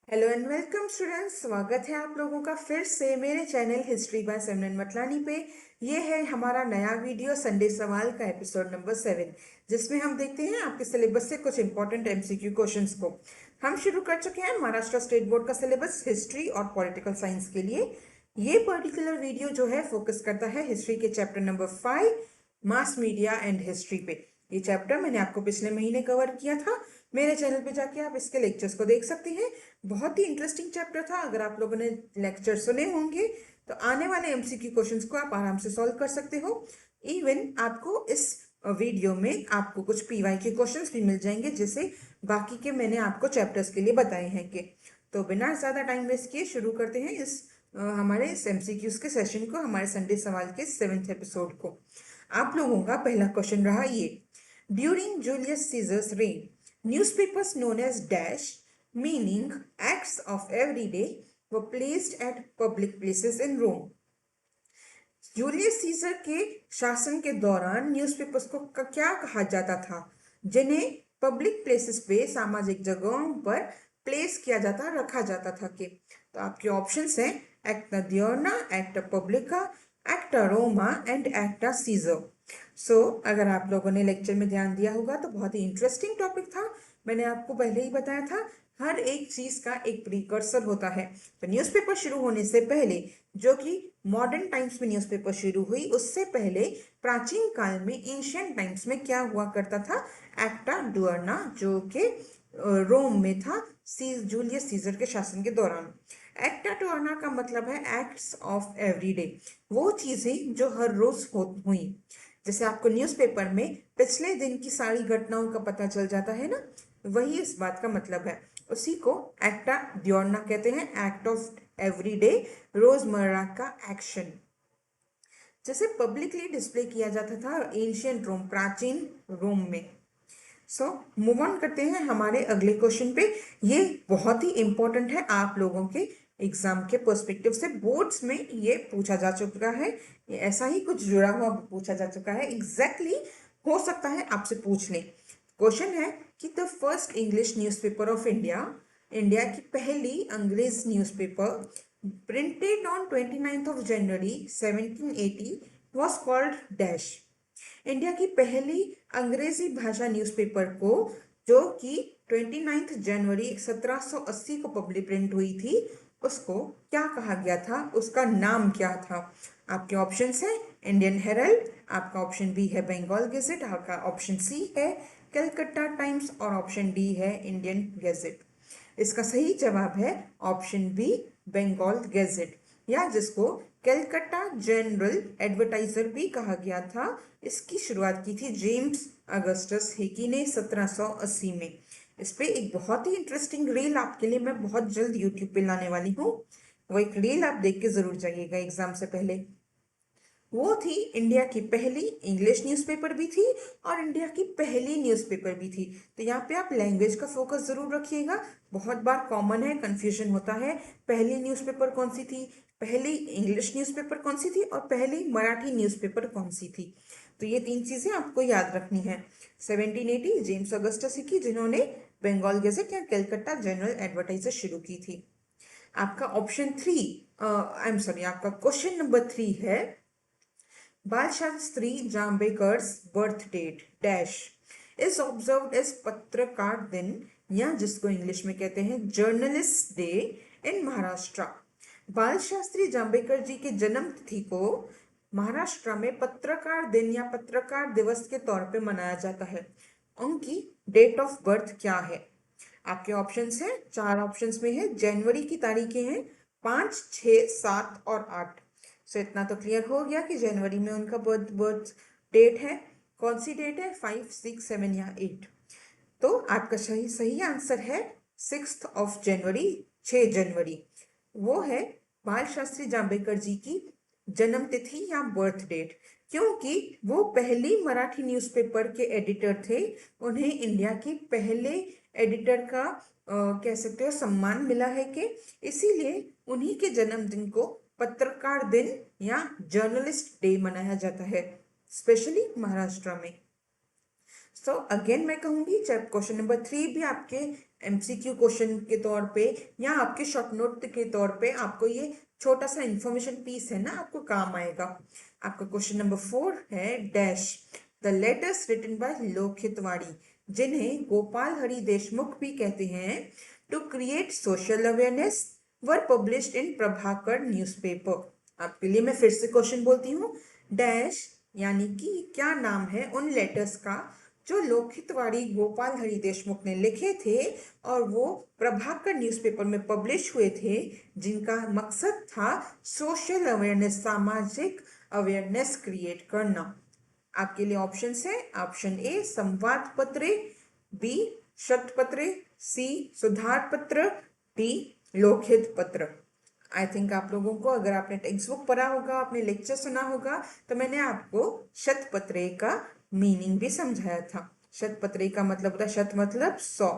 Hello and welcome students. स्वागत है आप लोगों का फिर से मेरे चैनल हिस्ट्री बाय सिमरन मतलानी पे। ये है हमारा नया वीडियो संडे सवाल का एपिसोड नंबर 7, जिसमें हम देखते हैं आपके सिलेबस से कुछ इंपॉर्टेंट एमसीक्यू क्वेश्चंस को। हम शुरू कर चुके हैं महाराष्ट्र स्टेट बोर्ड का सिलेबस हिस्ट्री और पॉलिटिकल साइंस के लिए। ये पर्टिकुलर वीडियो जो है फोकस करता है हिस्ट्री के chapter number 5 mass media and history पे। ये चैप्टर मैंने आपको पिछले महीने कवर किया था। मेरे चैनल पे जाके आप इसके लेक्चर्स को देख सकते हैं। बहुत ही इंटरेस्टिंग चैप्टर था। अगर आप लोगों ने लेक्चर सुने होंगे तो आने वाले एमसीक्यू क्वेश्चंस को आप आराम से सॉल्व कर सकते हो। इवन आपको इस वीडियो में आपको कुछ पीवाई के क्वेश्चंस भी मिल जाएंगे, जैसे बाकी के मैंने आपको चैप्टर्स के लिए बताए हैं। कि तो बिना ज़्यादा टाइम वेस्ट किए शुरू करते हैं हमारे इस एमसीक्यूज के सेशन को, हमारे संडे सवाल के 7th एपिसोड को। आप लोगों का पहला क्वेश्चन रहा ये: during Julius Caesar's reign newspapers known as dash, meaning acts of every day, were placed at public places in Rome. Julius Caesar के शासन के दौरान न्यूज़पेपर्स को क्या कहा जाता था, जिन्हें पब्लिक प्लेसेस पे, सामाजिक जगहों पर प्लेस किया जाता, रखा जाता था। कि तो आपके ऑप्शंस हैं एक्टा दियोर्ना, एक्टा पब्लिका, एक्टा रोमा एंड एक्टा सीजर। अगर आप लोगों ने लेक्चर में ध्यान दिया होगा तो बहुत ही इंटरेस्टिंग टॉपिक था। मैंने आपको पहले ही बताया था, हर एक चीज का एक प्रीकर्सर होता है। तो न्यूज़पेपर शुरू होने से पहले, जो कि मॉडर्न टाइम्स में न्यूज़पेपर शुरू हुई, उससे पहले प्राचीन काल में, एंशियंट टाइम्स में क्या हुआ करता था, एक्टा डुअर्ना, जो कि रोम में था जूलियस सीजर के शासन के दौरान। एक्टा डुअर्ना का मतलब है एक्ट्स ऑफ एवरीडे, वो चीजें जो हर रोज हुई। जैसे आपको न्यूज़पेपर में पिछले दिन की सारी घटनाओं का पता चल जाता है ना, वही इस बात का मतलब है। उसी को एक्टा दियोर्ना कहते हैं, एक्ट ऑफ एवरीडे, रोजमर्रा का एक्शन। जैसे पब्लिकली डिस्प्ले किया जाता था एंशियंट रोम, प्राचीन रोम में। मूव ऑन करते हैं हमारे अगले क्वेश्चन पे। ये बहुत ही इंपॉर्टेंट है आप लोगों के एग्जाम के पर्सपेक्टिव से। बोर्ड्स में ये पूछा जा चुका है, ये ऐसा ही कुछ जुड़ा हुआ पूछा जा चुका है। एग्जैक्टली हो सकता है आपसे पूछ लें। क्वेश्चन है कि the first English newspaper of India, India की पहली अंग्रेज newspaper, printed on 29th of January 1780, was called dash। India की पहली अंग्रेजी भाषा न्यूज़पेपर को, जो कि 29 जनवरी 1780 को पब्लिक प्रिंट हुई थी, उसको क्या कहा गया था, उसका नाम क्या था? आपके ऑप्शंस है इंडियन हेरल्ड, आपका ऑप्शन बी है बंगाल गेजेट, आपका ऑप्शन सी है कलकत्ता टाइम्स और ऑप्शन डी है इंडियन गेजेट। इसका सही जवाब है ऑप्शन बी बंगाल गेजेट, या जिसको कलकत्ता जनरल एडवर्टाइजर भी कहा गया था। इसकी शुरुआत की थी जेम्स अगस्टस हिकी ने 1780 में। इस पे एक बहुत ही इंटरेस्टिंग रील आपके लिए मैं बहुत जल्द यूट्यूब पे लाने वाली हूँ। वो एक रील आप देख के जरूर जाइएगा एग्जाम से पहले। वो थी इंडिया की पहली इंग्लिश न्यूज़पेपर भी थी और इंडिया की पहली न्यूज़पेपर भी थी। तो यहाँ पे आप लैंग्वेज का फोकस जरूर रखिएगा। बहुत बार कॉमन है, कंफ्यूजन होता है, पहली न्यूज़पेपर कौन सी थी, पहली इंग्लिश न्यूज़पेपर कौन सी थी और पहली मराठी न्यूज़पेपर कौन सी थी। तो ये तीन चीज़ें आपको याद रखनी है। 1780 जेम्स अगस्टस हिकी, जिन्होंने बंगाल गेजेट या कलकत्ता जनरल एडवर्टाइजर शुरू की थी। आपका ऑप्शन 3, आई एम सॉरी, आपका क्वेश्चन नंबर 3 है Bal Shastri Jambhekar's birth date dash is observed as पत्रकार दिन, या जिसको इंग्लिश में कहते हैं जर्नलिस्ट डे इन महाराष्ट्र। बाल शास्त्री जांबेकर जी के जन्म तिथि को महाराष्ट्र में पत्रकार दिन या पत्रकार दिवस के तौर पे मनाया जाता है। उनकी डेट ऑफ बर्थ क्या है? आपके ऑप्शंस हैं, 4 ऑप्शंस में है। जनवरी की तारीखें हैं 5, 6, 7 और 8। इतना तो क्लियर हो गया कि जनवरी में उनका बर्थ डेट है। कौन सी डेट है? 5, 6, 7 या 8। तो आपका सही सही आंसर है 6 जनवरी, 6 जनवरी। वो है बाल शास्त्री जांबेकर जी की जन्म तिथि या बर्थ डेट, क्योंकि वो पहली मराठी न्यूज़पेपर के एडिटर थे। उन्हें इंडिया की पहले एडिटर का कह सकते हो सम्मान मिला है, कि इसीलिए उन्हीं के जन्मदिन को पत्रकार दिन या जर्नलिस्ट डे मनाया जाता है, स्पेशली महाराष्ट्र में। अगेन मैं कहूंगी, क्वेश्चन नंबर 3 भी आपके एमसीक्यू क्वेश्चन के तौर पे या आपके शॉर्ट नोट के तौर पे आपको ये छोटा सा इंफॉर्मेशन पीस है ना, आपको काम आएगा। आपका क्वेश्चन नंबर 4 है dash the letters written by Lokhitwadi, जिन्हें गोपाल हरि देशमुख भी कहते हैं, to create social awareness were published in Prabhakar newspaper. आपके लिए मैं फिर से क्वेश्चन बोलती हूँ, डैश यानी कि क्या नाम है उन लेटर्स का जो लोकहितवाणी गोपाल हरि देशमुख ने लिखे थे और वो प्रभाकर न्यूज़पेपर में पब्लिश हुए थे, जिनका मकसद था सोशल अवेयरनेस, सामाजिक अवेयरनेस क्रिएट करना। आपके लिए ऑप्शन है, ऑप्शन ए संवाद पत्र, बी शतपत्र, सी सुधार पत्र, डी लोकहित पत्र। आई थिंक आप लोगों को, अगर आपने टेक्स्ट बुक पढ़ा होगा, आपने लेक्चर सुना होगा, तो मैंने आपको शतपत्रे का मीनिंग भी समझाया था। शतपत्रे का मतलब होता है, शत मतलब 100,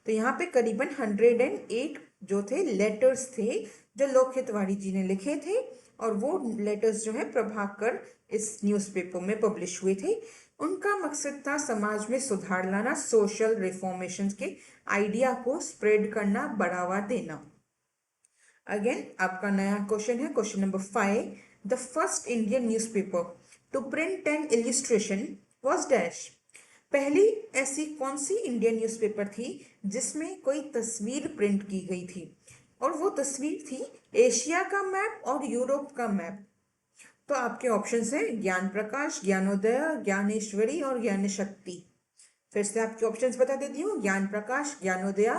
तो यहाँ पे करीबन 108 जो थे लेटर्स थे जो लोकहितवाणी जी ने लिखे थे, और वो लेटर्स जो है प्रभाकर इस न्यूज़पेपर में पब्लिश हुए थे। उनका मकसद था समाज में सुधार लाना, सोशल रिफॉर्मेशन के आइडिया को स्प्रेड करना, बढ़ावा देना। अगेन आपका नया क्वेश्चन है, question number 5, the first Indian newspaper to print an illustration was dash. पहली ऐसी कौन सी इंडियन न्यूज़पेपर थी जिसमें कोई तस्वीर प्रिंट की गई थी, और वो तस्वीर थी एशिया का मैप और यूरोप का मैप। तो आपके ऑप्शंस हैं ज्ञान प्रकाश, ज्ञानोदय, ज्ञानेश्वरी और ज्ञान शक्ति। फिर से आपके ऑप्शंस बता देती हूँ, ज्ञान प्रकाश, ज्ञानोदय,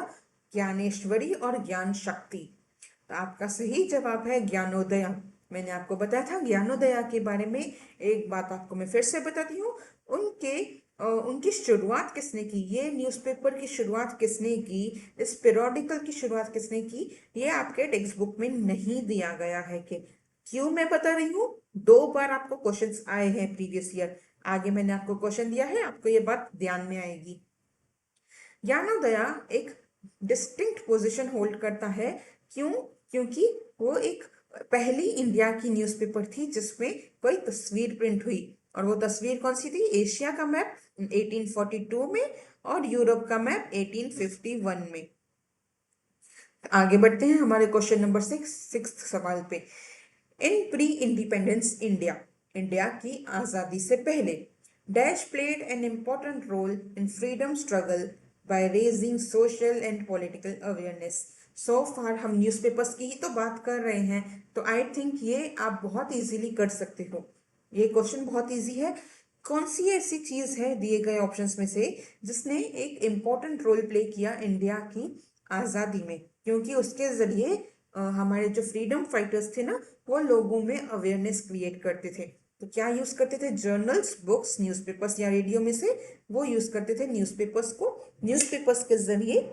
ज्ञानेश्वरी और ज्ञान शक्ति। तो आपका सही जवाब है ज्ञानोदय। मैंने आपको बताया था ज्ञानोदय के बारे में। एक बात आपको मैं फिर से बताती हूँ, उनकी शुरुआत किसने की, ये न्यूज़पेपर की शुरुआत किसने की, इस पीरियोडिकल की शुरुआत किसने की, ये आपके टेक्स्ट बुक में नहीं दिया गया है। कि क्यों मैं बता रही हूँ, 2 बार आपको क्वेश्चंस आए हैं प्रीवियस ईयर, आगे मैंने आपको क्वेश्चन दिया है, आपको ये बात ध्यान में आएगी। ज्ञानोदय एक डिस्टिंक्ट पोजीशन होल्ड करता है। क्यों? क्योंकि वो एक पहली इंडिया की न्यूज़पेपर थी जिसमें कोई तस्वीर प्रिंट हुई, और वो तस्वीर कौन सी थी, एशिया का मैप 1842 में और यूरोप का मैप 1851 में। आगे बढ़ते हैं हमारे क्वेश्चन नंबर 6 सवाल पे। In pre independence India, India की आज़ादी से पहले, dash played an important role in freedom struggle by raising social and political awareness. So far हम न्यूज़पेपर्स की ही तो बात कर रहे हैं, तो आई थिंक ये आप बहुत इजीली कर सकते हो। ये क्वेश्चन बहुत इजी है। कौन सी ऐसी चीज़ है दिए गए ऑप्शंस में से जिसने एक इम्पॉर्टेंट रोल प्ले किया इंडिया की आज़ादी में, क्योंकि उसके ज़रिए हमारे जो फ्रीडम फाइटर्स थे ना, वो लोगों में अवेयरनेस क्रिएट करते थे। तो क्या यूज़ करते थे, जर्नल्स, बुक्स, न्यूज़पेपर्स या रेडियो में से वो यूज़ करते थे न्यूज़पेपर्स को। न्यूज़पेपर्स के ज़रिए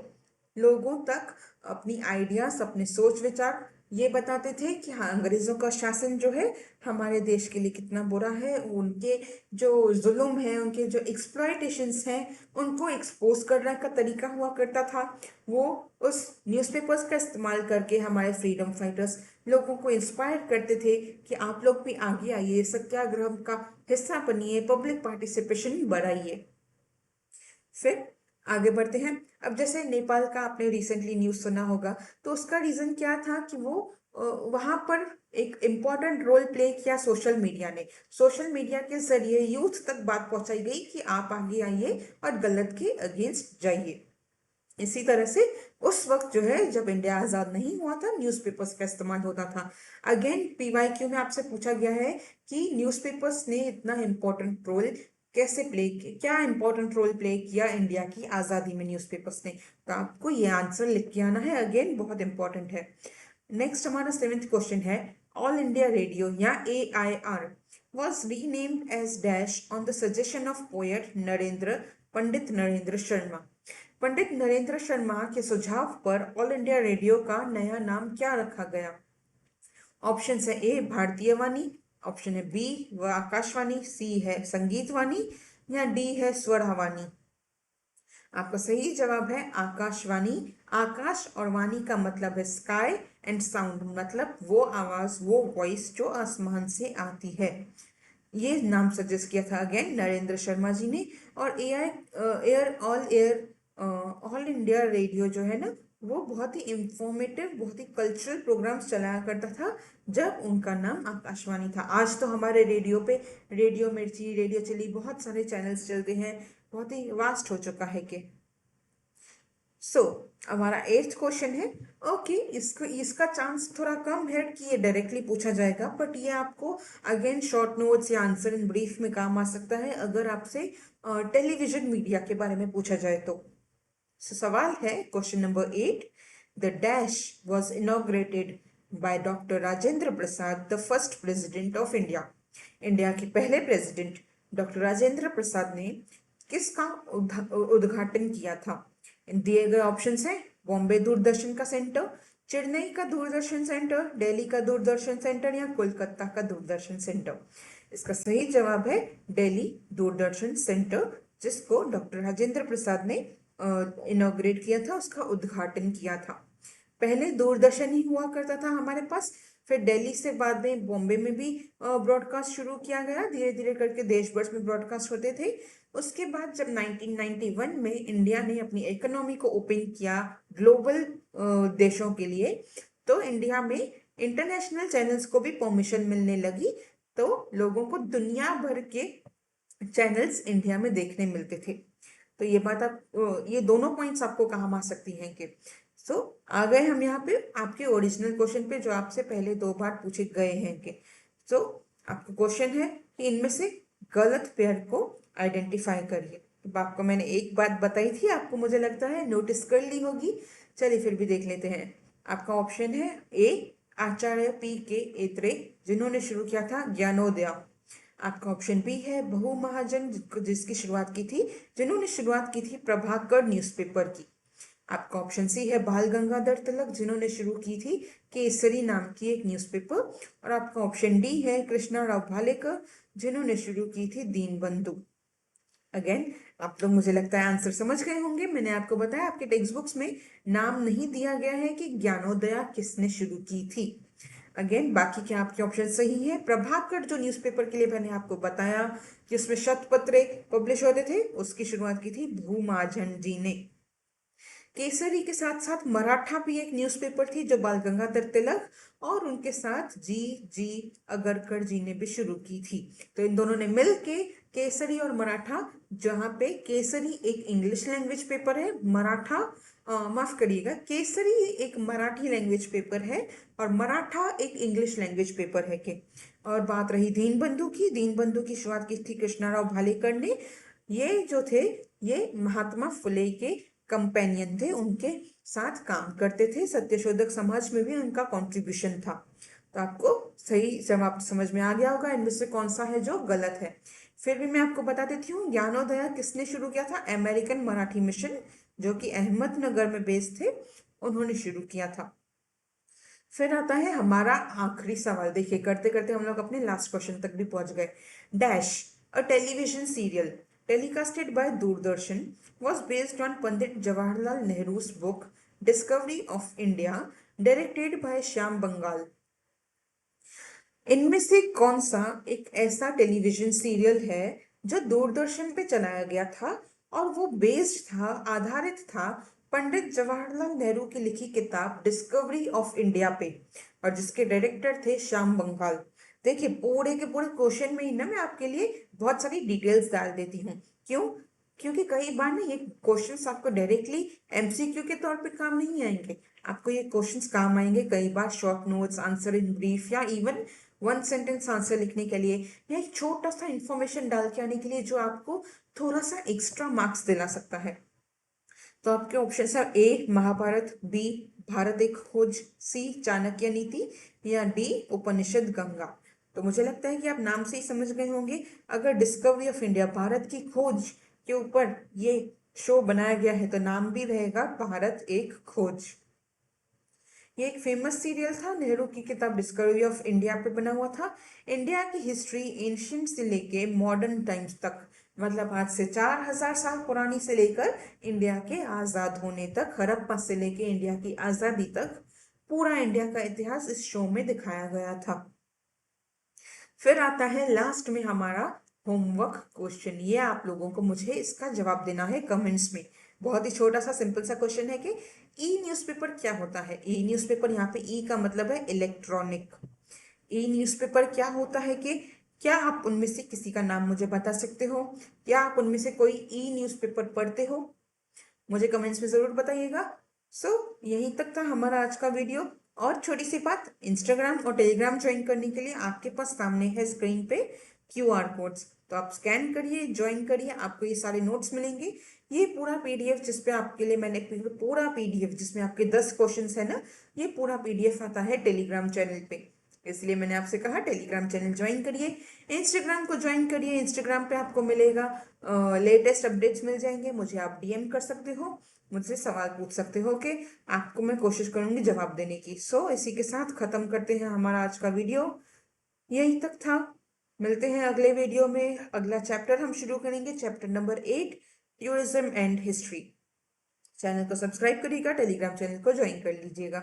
लोगों तक अपनी आइडियाज़, अपने सोच विचार ये बताते थे कि हाँ, अंग्रेज़ों का शासन जो है हमारे देश के लिए कितना बुरा है, उनके जो जुल्म है, उनके जो एक्सप्लॉयटेशंस हैं, उनको एक्सपोज करने का तरीका हुआ करता था। वो उस न्यूज़पेपर्स का इस्तेमाल करके हमारे फ्रीडम फाइटर्स लोगों को इंस्पायर करते थे कि आप लोग भी आगे आइए, सत्याग्रह का हिस्सा बनिए, पब्लिक पार्टिसिपेशन बढ़ाइए। फिर आगे बढ़ते हैं। अब जैसे नेपाल का आपने रिसेंटली न्यूज़ सुना होगा, तो उसका रीज़न क्या था कि वो वहाँ पर एक इम्पॉर्टेंट रोल प्ले किया सोशल मीडिया ने। सोशल मीडिया के जरिए यूथ तक बात पहुँचाई गई कि आप आगे आइए और गलत के अगेंस्ट जाइए। इसी तरह से उस वक्त जो है, जब इंडिया आज़ाद नहीं हुआ था, न्यूज़पेपर्स का इस्तेमाल होता था। अगेन पीवाईक्यू में आपसे पूछा गया है कि न्यूज़पेपर्स ने इतना इम्पोर्टेंट रोल कैसे प्ले किया, क्या इम्पोर्टेंट रोल प्ले किया इंडिया की आज़ादी में न्यूज़पेपर्स ने। तो आपको ये आंसर लिख के आना है, अगेन बहुत इंपॉर्टेंट है। नेक्स्ट हमारा 7th क्वेश्चन है, ऑल इंडिया रेडियो या AIR was renamed as dash on the suggestion of poet पंडित नरेंद्र शर्मा। पंडित नरेंद्र शर्मा के सुझाव पर ऑल इंडिया रेडियो का नया नाम क्या रखा गया। ऑप्शन है ए भारतीय वाणी, ऑप्शन है बी व आकाशवाणी, सी है संगीत वाणी, या डी है स्वरवाणी। आपका सही जवाब है आकाशवाणी। आकाश और वाणी का मतलब है स्काई, एंड साउंड मतलब वो आवाज, वो वॉइस जो आसमान से आती है। ये नाम सजेस्ट किया था अगेन नरेंद्र शर्मा जी ने। और AI air all air all India radio जो है ना, वो बहुत ही इंफॉर्मेटिव, बहुत ही कल्चरल प्रोग्राम्स चलाया करता था जब उनका नाम आकाशवाणी था। आज तो हमारे रेडियो पे रेडियो मिर्ची, रेडियो चिली, बहुत सारे चैनल्स चलते हैं, बहुत ही वास्ट हो चुका है कि सो हमारा 8th क्वेश्चन है। ओके, इसको इसका चांस थोड़ा कम है कि ये डायरेक्टली पूछा जाएगा, बट ये आपको अगेन शॉर्ट नोट्स या आंसर इन ब्रीफ में काम आ सकता है अगर आपसे टेलीविजन मीडिया के बारे में पूछा जाए तो। सवाल है question number 8। The dash was inaugurated by doctor Rajendra Prasad, the first president of India. India के पहले प्रेसिडेंट डॉक्टर राजेंद्र प्रसाद ने किसका उद्घाटन किया था? दिए गए ऑप्शंस हैं बॉम्बे दूरदर्शन का सेंटर, चेन्नई का दूरदर्शन सेंटर, दिल्ली का दूरदर्शन सेंटर या कोलकाता का दूरदर्शन सेंटर। इसका सही जवाब है दिल्ली दूरदर्शन सेंटर, जिसको डॉक्टर राजेंद्र प्रसाद ने इनॉग्रेट किया था, उसका उद्घाटन किया था। पहले दूरदर्शन ही हुआ करता था हमारे पास, फिर दिल्ली से बाद में बॉम्बे में भी ब्रॉडकास्ट शुरू किया गया, धीरे धीरे करके देश भर में ब्रॉडकास्ट होते थे। उसके बाद जब 1991 में इंडिया ने अपनी इकोनॉमी को ओपन किया ग्लोबल देशों के लिए, तो इंडिया में इंटरनेशनल चैनल्स को भी परमिशन मिलने लगी, तो लोगों को दुनिया भर के चैनल्स इंडिया में देखने मिलते थे। तो ये बात आप ये दोनों पॉइंट्स आपको काम आ सकती हैं कि आ गए हम यहाँ पे आपके ओरिजिनल क्वेश्चन पे जो आपसे पहले 2 बार पूछे गए हैं कि आपका क्वेश्चन है कि इनमें से गलत पेयर को आइडेंटिफाई करिए। तो आपको मैंने एक बात बताई थी, आपको मुझे लगता है नोटिस कर ली होगी, चलिए फिर भी देख लेते हैं। आपका ऑप्शन है ए, आचार्य P.K. एत्रे, जिन्होंने शुरू किया था ज्ञानोदय। आपका ऑप्शन बी है बहु महाजन, जिसकी शुरुआत की थी, जिन्होंने शुरुआत की थी प्रभाकर न्यूज़पेपर की। आपका ऑप्शन सी है बाल गंगाधर तिलक, जिन्होंने शुरू की थी केसरी नाम की एक न्यूज़पेपर। और आपका ऑप्शन डी है कृष्णा राव भालेकर, जिन्होंने शुरू की थी दीनबंधु। अगेन आप लोग मुझे लगता है आंसर समझ गए होंगे। मैंने आपको बताया आपके टेक्स्ट बुक्स में नाम नहीं दिया गया है कि ज्ञानोदया किसने शुरू की थी। अगेन बाकी के आपके ऑप्शन सही है। प्रभाकर जो न्यूज़पेपर के लिए मैंने आपको बताया कि उसमें शतपत्रे पब्लिश होते थे, उसकी शुरुआत की थी भू महाजन जी ने। केसरी के साथ साथ मराठा भी एक न्यूज़पेपर थी जो बाल गंगाधर तिलक और उनके साथ जी अगरकर जी ने भी शुरू की थी। तो इन दोनों ने मिलके केसरी और मराठा, जहाँ पे केसरी एक इंग्लिश लैंग्वेज पेपर है, मराठा माफ करिएगा, केसरी एक मराठी लैंग्वेज पेपर है और मराठा एक इंग्लिश लैंग्वेज पेपर है के। और बात रही दीनबंधु की, दीनबंधु की शुरुआत की थी कृष्णाराव भालेकर ने। ये जो थे ये महात्मा फुले के कंपेनियन थे, उनके साथ काम करते थे, सत्यशोधक समाज में भी उनका कंट्रीब्यूशन था। तो आपको सही जवाब समझ में आ गया होगा इनमें से कौन सा है जो गलत है। फिर भी मैं आपको बता देती हूँ ज्ञानोदय किसने शुरू किया था। अमेरिकन मराठी मिशन, जो कि अहमदनगर में बेस्ड थे, उन्होंने शुरू किया था। फिर आता है हमारा आखिरी सवाल। देखिए करते करते हम लोग अपने लास्ट क्वेश्चन तक भी पहुंच गए। Dash a television serial telecasted by Doordarshan was based on Pandit Jawaharlal Nehru's book Discovery of India, directed by Shyam Benegal. इनमें से कौन सा एक ऐसा टेलीविजन सीरियल है जो दूरदर्शन पे चलाया गया था और वो बेस्ड था, आधारित था पंडित जवाहरलाल नेहरू की लिखी किताब डिस्कवरी ऑफ इंडिया पे, और जिसके डायरेक्टर थे श्याम बंगाल। देखिए पूरे के पूरे क्वेश्चन में ही ना मैं आपके लिए बहुत सारी डिटेल्स डाल देती हूँ। क्यों? क्योंकि कई बार ना ये क्वेश्चंस आपको डायरेक्टली एमसीक्यू के तौर पे काम नहीं आएंगे, आपको ये क्वेश्चंस काम आएंगे कई बार short notes, answer in brief, या इवन 1 सेंटेंस आंसर लिखने के लिए, या एक छोटा सा इंफॉर्मेशन डाल के आने के लिए, जो आपको थोड़ा सा एक्स्ट्रा मार्क्स दिला सकता है। तो आपके ऑप्शन है ए महाभारत, बी भारत एक खोज, सी चाणक्य नीति, या डी उपनिषद गंगा। तो मुझे लगता है कि आप नाम से ही समझ गए होंगे, अगर डिस्कवरी ऑफ इंडिया भारत की खोज के ऊपर ये शो बनाया गया है तो नाम भी रहेगा भारत एक खोज। ये एक फेमस सीरियल था, नेहरू की किताब डिस्कवरी ऑफ इंडिया पे बना हुआ था। इंडिया की हिस्ट्री एंशियंट से लेके मॉडर्न टाइम्स तक, मतलब आज से 4000 साल पुरानी से लेकर इंडिया के आज़ाद होने तक, हड़प्पा से लेके इंडिया की आज़ादी तक, पूरा इंडिया का इतिहास इस शो में दिखाया गया था। फिर आता है लास्ट में हमारा होमवर्क क्वेश्चन। ये आप लोगों को मुझे इसका जवाब देना है कमेंट्स में। बहुत ही छोटा सा सिंपल सा क्वेश्चन है कि ई न्यूज़पेपर क्या होता है। ई न्यूज़पेपर, यहाँ पे ई का मतलब है इलेक्ट्रॉनिक। ई न्यूज़पेपर क्या होता है कि क्या आप उनमें से किसी का नाम मुझे बता सकते हो? क्या आप उनमें से कोई ई न्यूज़पेपर पढ़ते हो? मुझे कमेंट्स में जरूर बताइएगा। सो यहीं तक था हमारा आज का वीडियो। और छोटी सी बात, इंस्टाग्राम और टेलीग्राम ज्वाइन करने के लिए आपके पास सामने है स्क्रीन पे क्यूआर कोड्स, तो आप स्कैन करिए, ज्वाइन करिए, आपको ये सारे नोट्स मिलेंगे। ये पूरा पीडीएफ जिसपे आपके लिए मैंने पूरा पीडीएफ जिसमें आपके 10 क्वेश्चंस है ना, ये पूरा पीडीएफ आता है टेलीग्राम चैनल पे। इसलिए मैंने आपसे कहा टेलीग्राम चैनल ज्वाइन करिए, इंस्टाग्राम को ज्वाइन करिए। इंस्टाग्राम पे आपको मिलेगा लेटेस्ट अपडेट्स मिल जाएंगे, मुझे आप डीएम कर सकते हो, मुझसे सवाल पूछ सकते हो कि आपको मैं कोशिश करूंगी जवाब देने की। सो इसी के साथ खत्म करते हैं हमारा आज का वीडियो। यहीं तक था, मिलते हैं अगले वीडियो में। अगला चैप्टर हम शुरू करेंगे, chapter number 8, tourism and history. Channel को सब्सक्राइब करिएगा, टेलीग्राम चैनल को ज्वाइन कर लीजिएगा।